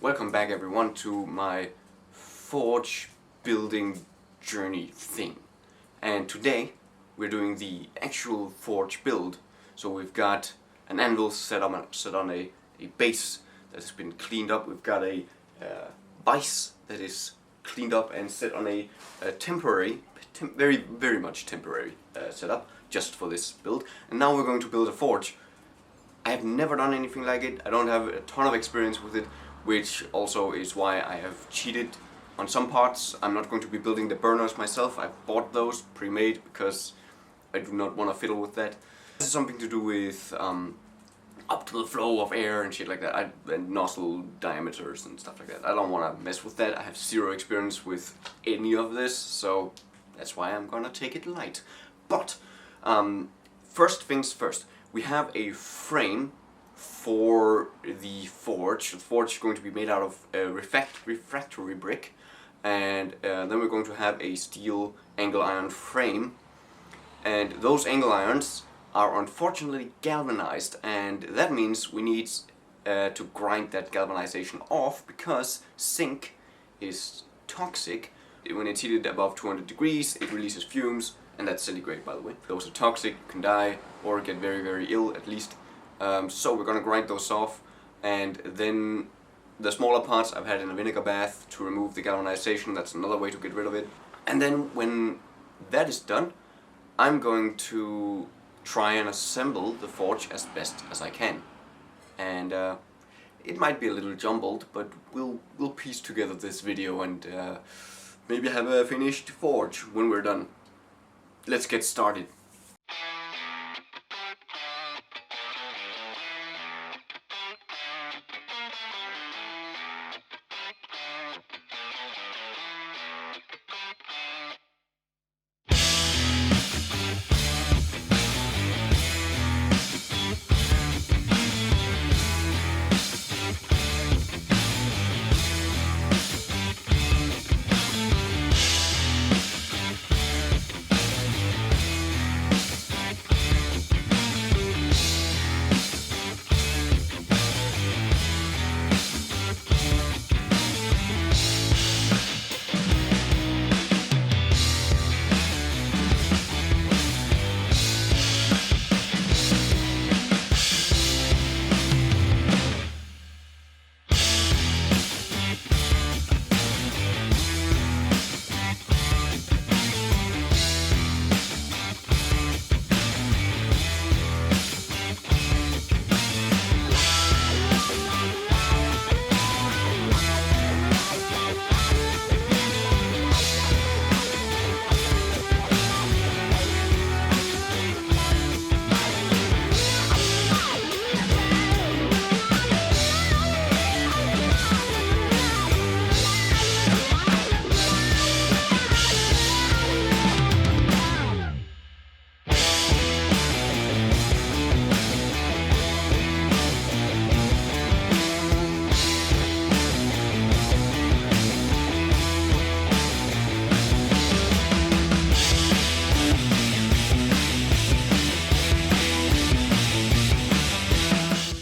Welcome back everyone to my forge building journey thing. And today we're doing the actual forge build. So we've got an anvil set on a base that has been cleaned up. We've got a vise that is cleaned up and set on a temporary, very much temporary setup just for this build. And now we're going to build a forge. I have never done anything like it. I don't have a ton of experience with it, which also is why I have cheated on some parts. I'm not going to be building the burners myself. I've bought those pre-made because I do not want to fiddle with that. This is something to do with optimal flow of air and shit like that, and nozzle diameters and stuff like that. I don't want to mess with that. I have zero experience with any of this, so that's why I'm gonna take it light. But first things first. We have a frame for the forge. The forge is going to be made out of refractory brick, and then we're going to have a steel angle iron frame, and those angle irons are unfortunately galvanized, and that means we need to grind that galvanization off because zinc is toxic. When it's heated above 200 degrees, it releases fumes, and that's centigrade, by the way. Those are toxic, you can die, or get very ill at least. So we're gonna grind those off, and then the smaller parts I've had in a vinegar bath to remove the galvanization. That's another way to get rid of it. And then when that is done, I'm going to try and assemble the forge as best as I can. And it might be a little jumbled, but we'll piece together this video and maybe have a finished forge when we're done. Let's get started.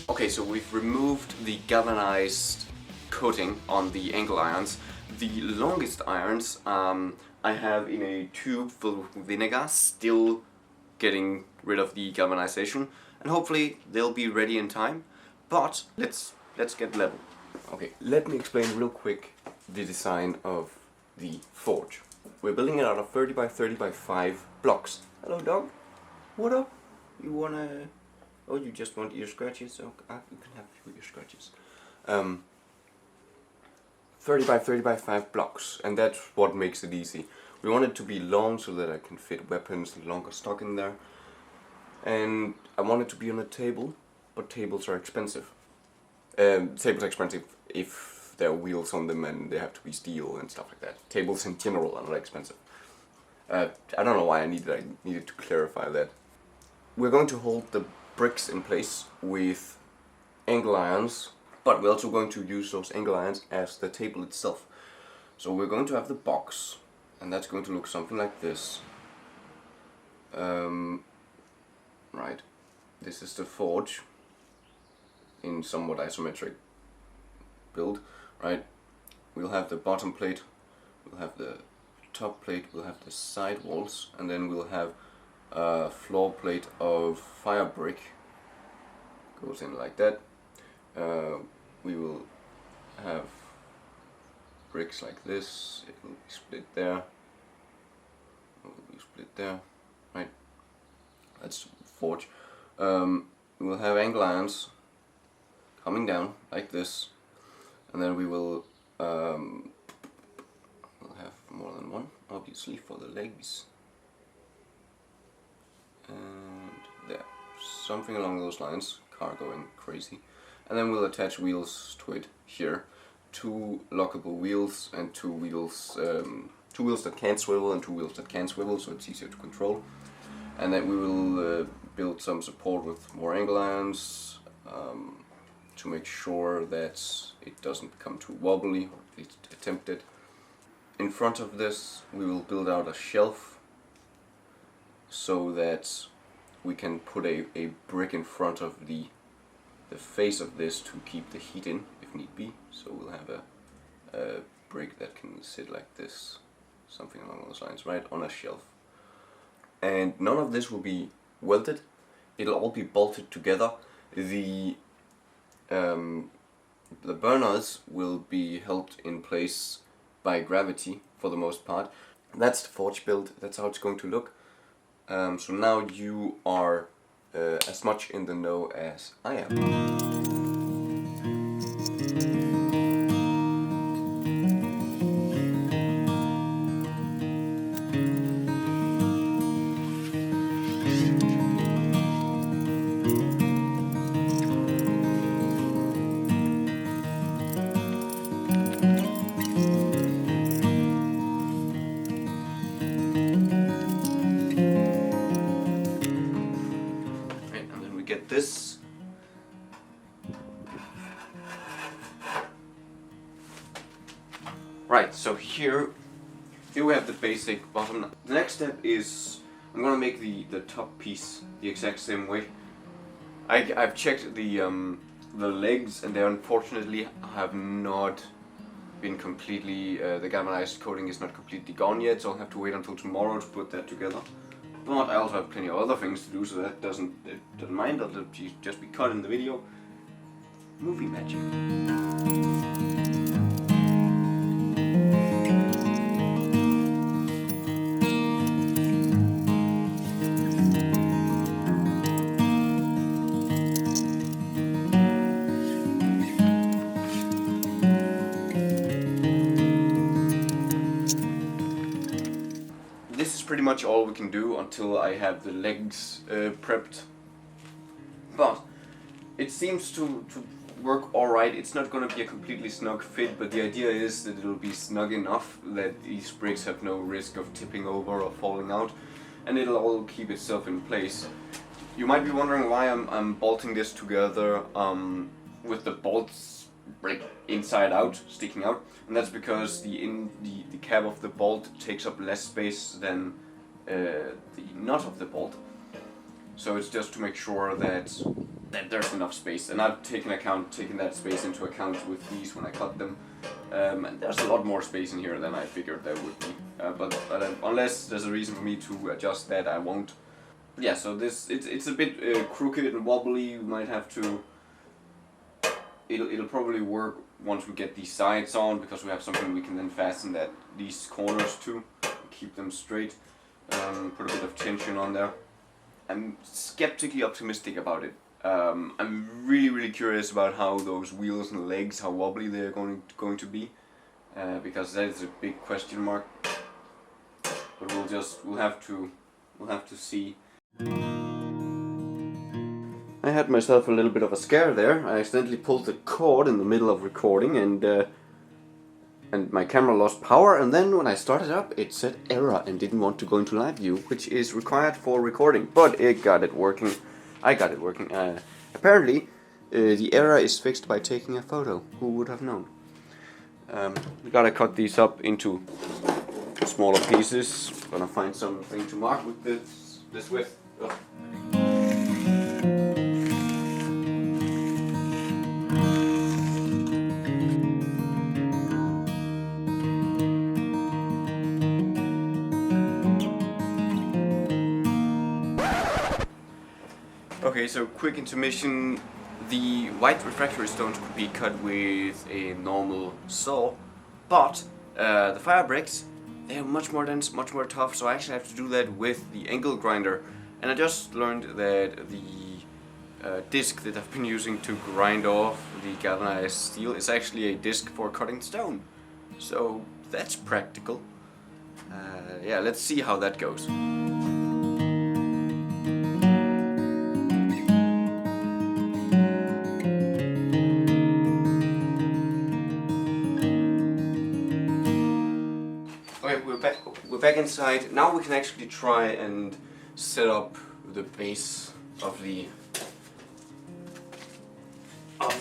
Okay, so we've removed the galvanized coating on the angle irons. The longest irons I have in a tube filled with vinegar, still getting rid of the galvanization, and hopefully they'll be ready in time. But let's get level. Okay, let me explain real quick the design of the forge. We're building it out of 30 by 30 by 5 blocks. Hello dog, what up? You wanna... Oh, you just want ear scratches? Okay, you can have ear scratches. 30 by 30 by 5 blocks, and that's what makes it easy. We want it to be long so that I can fit weapons and longer stock in there. And I want it to be on a table, but tables are expensive. Tables are expensive if there are wheels on them and they have to be steel and stuff like that. Tables in general are not expensive. I don't know why I needed to clarify that. We're going to hold the bricks in place with angle irons, but we're also going to use those angle irons as the table itself. So we're going to have the box, and that's going to look something like this. Right, This is the forge in somewhat isometric build. right? We'll have the bottom plate, we'll have the top plate, we'll have the side walls, and then we'll have a floor plate of fire brick. Goes in like that. We will have bricks like this. It will be split there. It will be split there. Right. That's forge. We will have angle irons coming down like this, and then we will we'll have more than one, obviously, for the legs. And there, something along those lines. Car going crazy. And then we'll attach wheels to it here. 2 lockable wheels and 2 wheels that can't swivel and 2 wheels that can swivel, so it's easier to control. And then we will build some support with more angle irons to make sure that it doesn't become too wobbly, or at least attempt it. In front of this we will build out a shelf so that we can put a brick in front of the face of this to keep the heat in if need be. So we'll have a brick that can sit like this, something along those lines, right, on a shelf. And none of this will be welded, it'll all be bolted together. The burners will be held in place by gravity for the most part. That's the forge build, that's how it's going to look. So now you are as much in the know as I am. Get this. Right, so here we have the basic bottom. The next step is I'm gonna make the top piece the exact same way. I've checked the legs, and they unfortunately have not been completely, the galvanized coating is not completely gone yet, so I'll have to wait until tomorrow to put that together. But I also have plenty of other things to do, so that doesn't mind. That'll just be cut in the video. Movie magic. This is pretty much all we can do until I have the legs prepped. But it seems to work alright. It's not going to be a completely snug fit, but the idea is that it'll be snug enough that these bricks have no risk of tipping over or falling out, and it'll all keep itself in place. You might be wondering why I'm bolting this together with the bolts brick inside out, sticking out, and that's because the cap of the bolt takes up less space than the nut of the bolt. So it's just to make sure that there's enough space, and I've taken that space into account with these when I cut them. And there's a lot more space in here than I figured there would be. But unless there's a reason for me to adjust that, I won't. Yeah, so it's a bit crooked and wobbly. You might have to. It'll probably work once we get these sides on, because we have something we can then fasten these corners to, keep them straight. Put a bit of tension on there. I'm skeptically optimistic about it. I'm really curious about how those wheels and legs, how wobbly they're going to be, because that is a big question mark. But we'll have to see. I had myself a little bit of a scare there. I accidentally pulled the cord in the middle of recording, and my camera lost power, and then when I started up it said error and didn't want to go into live view, which is required for recording, but it got it working. I got it working. Apparently the error is fixed by taking a photo. Who would have known? We gotta cut these up into smaller pieces. Gonna find something to mark with this with. Ugh. Okay, so quick intermission. The white refractory stones could be cut with a normal saw, but the fire bricks, they are much more dense, much more tough, so I actually have to do that with the angle grinder. And I just learned that the disc that I've been using to grind off the galvanized steel is actually a disc for cutting stone. So that's practical. Yeah, let's see how that goes. Okay, we're back inside. Now we can actually try and set up the base of the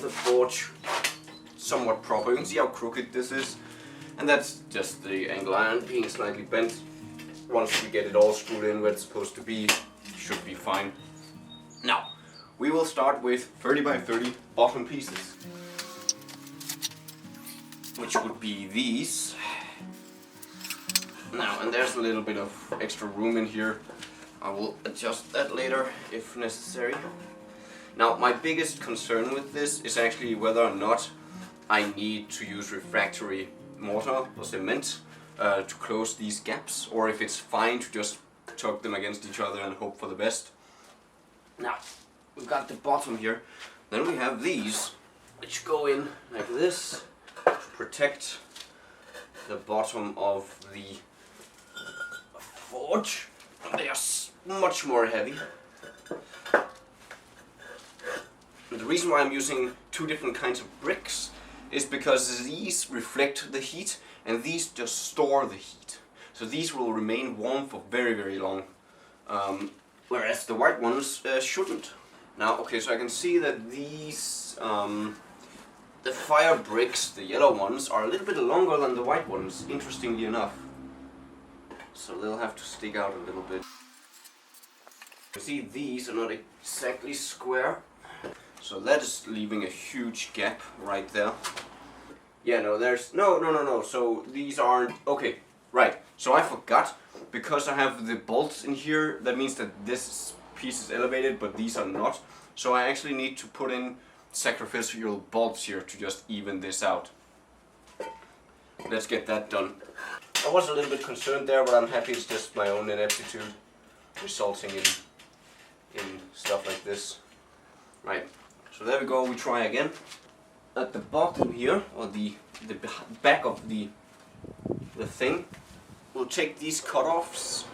forge somewhat proper. You can see how crooked this is, and that's just the angle iron being slightly bent. Once we get it all screwed in where it's supposed to be, it should be fine. Now, we will start with 30 by 30 bottom pieces, which would be these. Now, and there's a little bit of extra room in here. I will adjust that later if necessary. Now, my biggest concern with this is actually whether or not I need to use refractory mortar or cement to close these gaps, or if it's fine to just tug them against each other and hope for the best. Now, we've got the bottom here. Then we have these, which go in like this to protect the bottom of the forge. They are much more heavy. And the reason why I'm using two different kinds of bricks is because these reflect the heat and these just store the heat. So these will remain warm for very, very long, whereas the white ones shouldn't. Now, okay, so I can see that these, the fire bricks, the yellow ones, are a little bit longer than the white ones, interestingly enough. So they'll have to stick out a little bit. You see, these are not exactly square, so that is leaving a huge gap right there. Yeah, no, there's no. So these aren't okay. Right. So I forgot, because I have the bolts in here. That means that this piece is elevated, but these are not. So I actually need to put in sacrificial bolts here to just even this out. Let's get that done. I was a little bit concerned there, but I'm happy it's just my own ineptitude resulting in stuff like this. Right, so there we go, we try again. At the bottom here, or the back of the thing, we'll take these cutoffs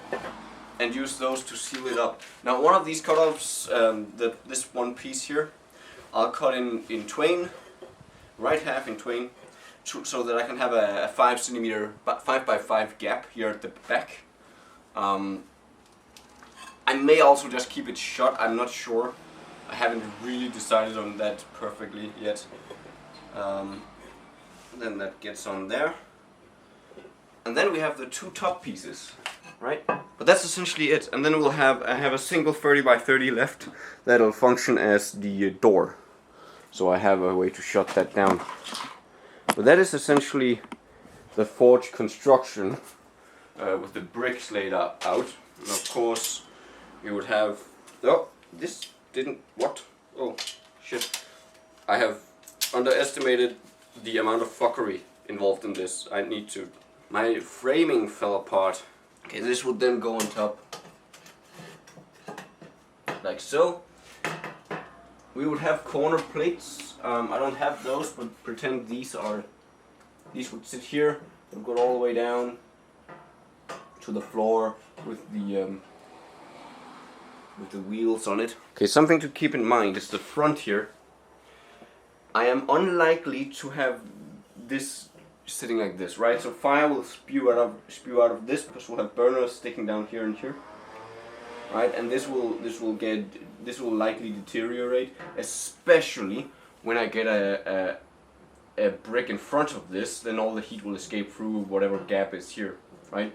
and use those to seal it up. Now, one of these cutoffs, this one piece here, I'll cut in twain, right half in twain, so that I can have a 5 centimeter, 5 by 5 gap here at the back. I may also just keep it shut, I'm not sure. I haven't really decided on that perfectly yet. Then that gets on there. And then we have the two top pieces, right? But that's essentially it. And then we'll have, I have a single 30 by 30 left that'll function as the door. So I have a way to shut that down. But that is essentially the forge construction with the bricks laid out. And of course, you would have... Oh, this didn't... What? Oh, shit. I have underestimated the amount of fuckery involved in this. I need to... My framing fell apart. Okay, this would then go on top. Like so. We would have corner plates. I don't have those, but pretend these are... These would sit here. They would go all the way down to the floor with the wheels on it. Okay, something to keep in mind is the front here. I am unlikely to have this sitting like this, right? So fire will spew out of this because we'll have burners sticking down here and here, right? And this will likely deteriorate, especially when I get a brick in front of this. Then all the heat will escape through whatever gap is here, right?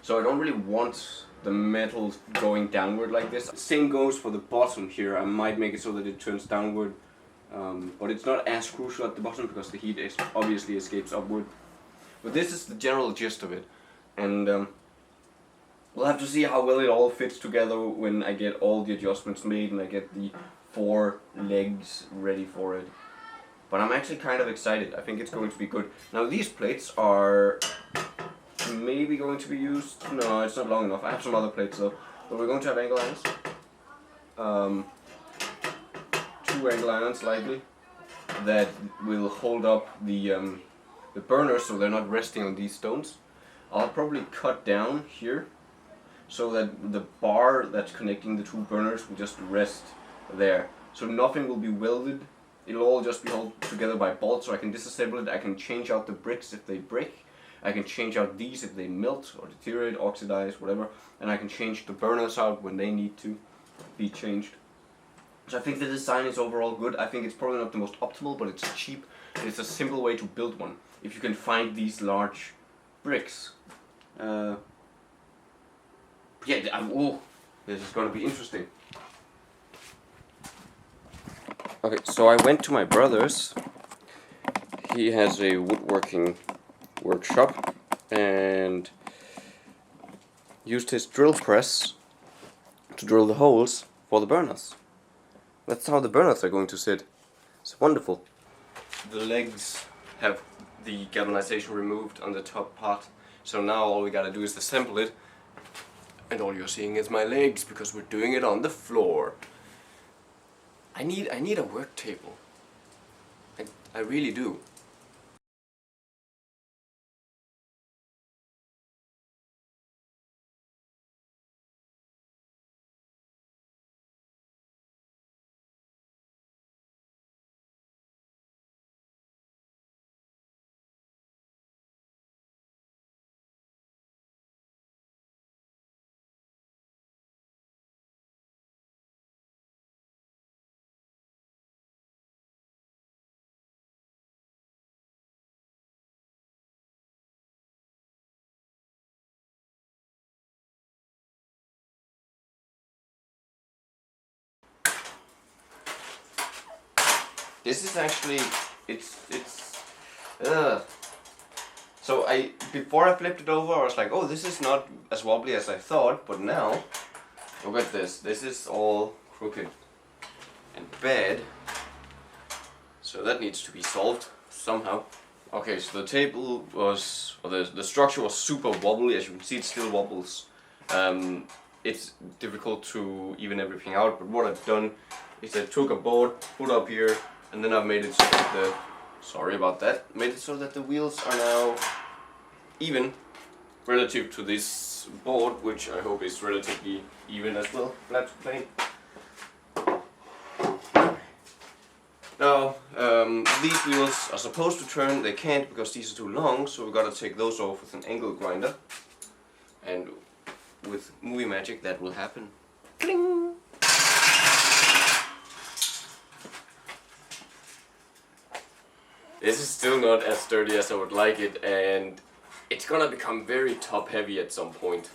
So I don't really want the metal going downward like this. Same goes for the bottom here. I might make it so that it turns downward, but it's not as crucial at the bottom because the heat obviously escapes upward. But this is the general gist of it, and we'll have to see how well it all fits together when I get all the adjustments made and I get the 4 legs ready for it. But I'm actually kind of excited. I think it's going to be good. Now these plates are maybe going to be used. No, it's not long enough. I have some other plates though. But we're going to have angle irons. 2 angle irons likely that will hold up the burners so they're not resting on these stones. I'll probably cut down here so that the bar that's connecting the 2 burners will just rest there. So nothing will be welded. It'll all just be held together by bolts, so I can disassemble it. I can change out the bricks if they break. I can change out these if they melt or deteriorate, oxidize, whatever. And I can change the burners out when they need to be changed. So I think the design is overall good. I think it's probably not the most optimal, but it's cheap. It's a simple way to build one. If you can find these large bricks. Oh, this is going to be interesting. Okay, so I went to my brother's. He has a woodworking workshop and used his drill press to drill the holes for the burners. That's how the burners are going to sit. It's wonderful. The legs have the galvanization removed on the top part, so now all we gotta do is assemble it, and all you're seeing is my legs because we're doing it on the floor. I need a work table. I really do. This is actually, so before I flipped it over I was like, oh, this is not as wobbly as I thought, but now, look at this. This is all crooked and bad, so that needs to be solved somehow. Okay, so the table was, or the structure was super wobbly. As you can see, it still wobbles. It's difficult to even everything out, but what I've done is I took a board, put up here, and then I've made it so that made it so that the wheels are now even relative to this board, which I hope is relatively even as well, flat to plane. Now, these wheels are supposed to turn, they can't because these are too long, so we've got to take those off with an angle grinder. And with movie magic that will happen. Cling! This is still not as sturdy as I would like it, and it's gonna become very top heavy at some point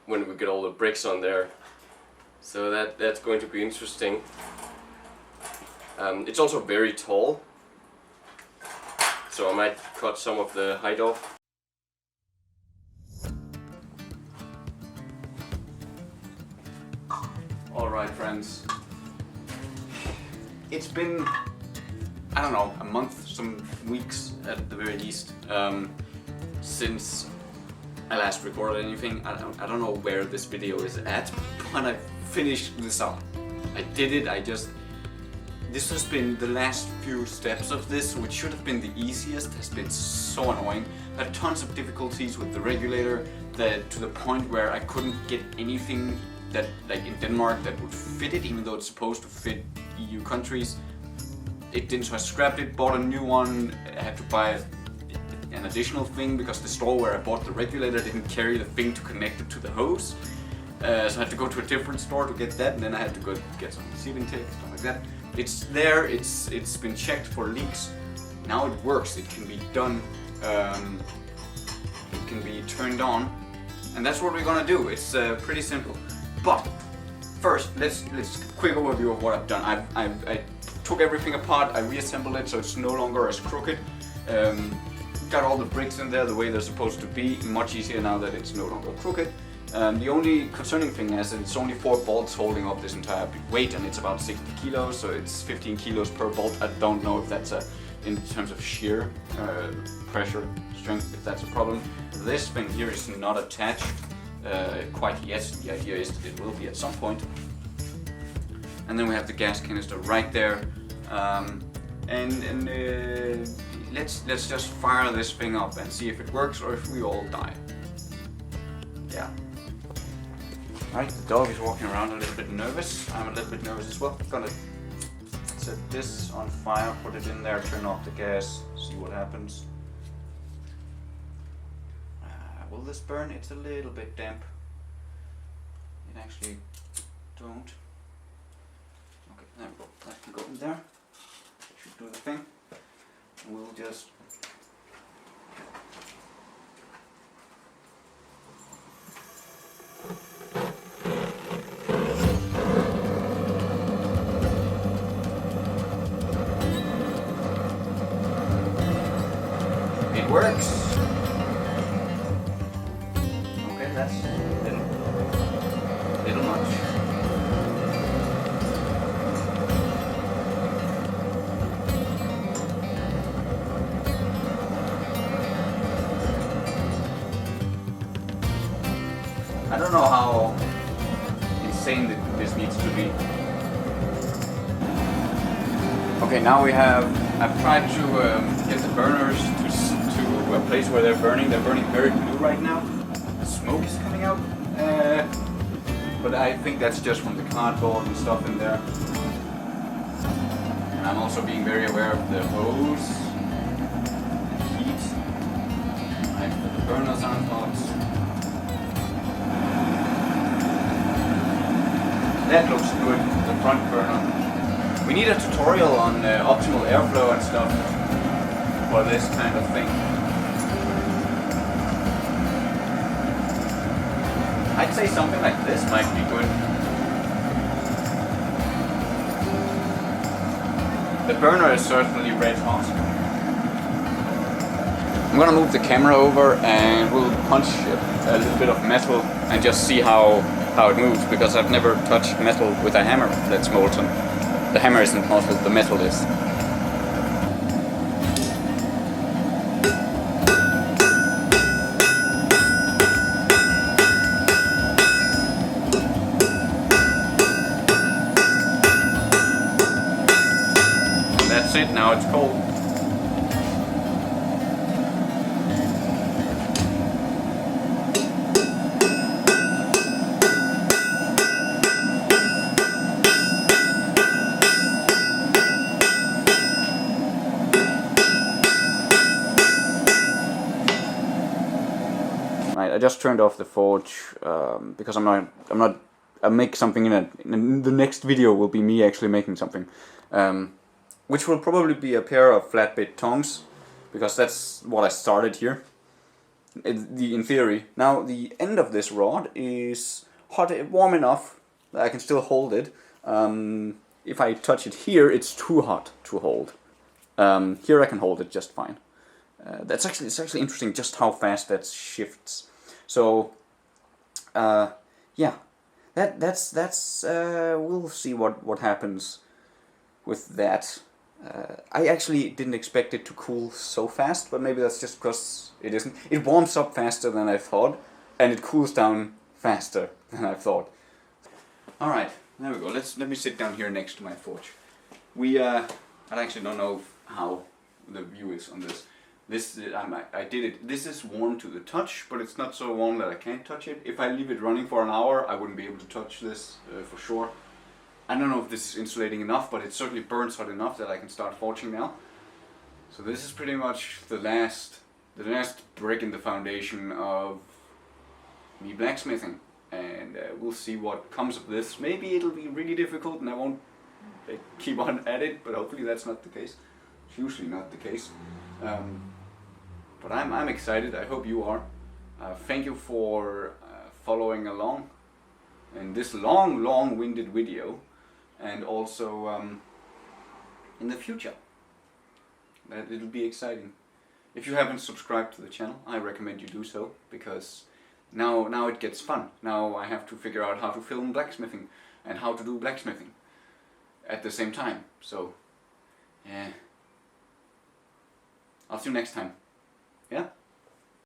when we get all the bricks on there. So that's going to be interesting. It's also very tall, so I might cut some of the height off. Alright friends, it's been, I don't know, a month, some weeks at the very least, since I last recorded anything. I don't know where this video is at, but I finished this up. I did it, this has been the last few steps of this, which should have been the easiest, has been so annoying. I had tons of difficulties with the regulator, to the point where I couldn't get anything that, like in Denmark, that would fit it, even though it's supposed to fit EU countries. It didn't, so I scrapped it, bought a new one. I had to buy an additional thing because the store where I bought the regulator didn't carry the thing to connect it to the hose. So I had to go to a different store to get that, and then I had to go get some sealing tape, stuff like that. It's there, it's been checked for leaks. Now it works, it can be done, it can be turned on, and that's what we're gonna do. It's pretty simple. But first, let's quick overview of what I've done. I took everything apart, I reassembled it so it's no longer as crooked. got all the bricks in there the way they're supposed to be. Much easier now that it's no longer crooked. The only concerning thing is that it's only 4 bolts holding up this entire weight, and it's about 60 kilos, so it's 15 kilos per bolt. I don't know if that's in terms of shear pressure, strength, if that's a problem. This thing here is not attached quite yet. The idea is that it will be at some point. And then we have the gas canister right there. Let's just fire this thing up and see if it works or if we all die. Yeah. Right, the dog is walking around a little bit nervous. I'm a little bit nervous as well. Gonna set this on fire, put it in there, turn off the gas, see what happens. Will this burn? It's a little bit damp. It actually don't. Okay, there we go. That can go in there. That should do the thing. We'll just it works. Okay, that's little much. I don't know how insane this needs to be. Okay, now I've tried to get the burners to a place where they're burning. They're burning very blue right now. The smoke is coming out. But I think that's just from the cardboard and stuff in there. And I'm also being very aware of the hose and heat. Right, the burners aren't hot. That looks good, the front burner. We need a tutorial on optimal airflow and stuff for this kind of thing. I'd say something like this might be good. The burner is certainly red hot. I'm gonna move the camera over and we'll punch a little bit of metal and just see how it moves, because I've never touched metal with a hammer that's molten. The hammer isn't molten, the metal is. And that's it, now it's cold. I just turned off the forge because I'll make something in it. In the next video will be me actually making something, which will probably be a pair of flat bit tongs, because that's what I started here. In theory. Now the end of this rod is warm enough that I can still hold it. If I touch it here, it's too hot to hold. Here I can hold it just fine. It's actually interesting just how fast that shifts. So yeah, that's we'll see what happens with that. I actually didn't expect it to cool so fast, but maybe that's just because it isn't. It warms up faster than I thought, and it cools down faster than I thought. All right, there we go. Let me sit down here next to my forge. I actually don't know how the view is on this. I did it. This is warm to the touch, but it's not so warm that I can't touch it. If I leave it running for an hour, I wouldn't be able to touch this for sure. I don't know if this is insulating enough, but it certainly burns hot enough that I can start forging now. So this is pretty much the last brick in the foundation of me blacksmithing, and we'll see what comes of this. Maybe it'll be really difficult and I won't keep on at it, but hopefully that's not the case. It's usually not the case. But I'm excited. I hope you are. Thank you for following along in this long-winded video, and also in the future. That it'll be exciting. If you haven't subscribed to the channel, I recommend you do so, because now it gets fun. Now I have to figure out how to film blacksmithing and how to do blacksmithing at the same time. So, yeah. I'll see you next time. Yeah?